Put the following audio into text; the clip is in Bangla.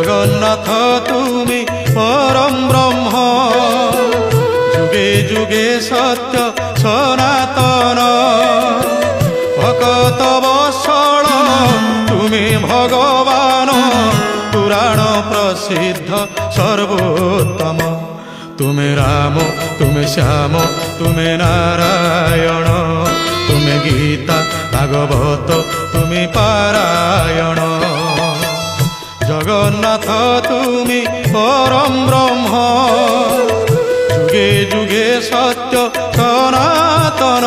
জগন্নাথ তুমি পরম ব্রহ্ম, যুগে যুগে সত্য সনাতন। ভকত বৎসল তুমি ভগবান, পুরাণ প্রসিদ্ধ সর্বোত্তম। তুমি রাম, তুমি শ্যাম, তুমি নারায়ণ, তুমি গীতা ভাগবত, তুমি পারায়ণ। জগন্নাথ তুমি পরম ব্রহ্ম, যুগে যুগে সত্য সনাতন।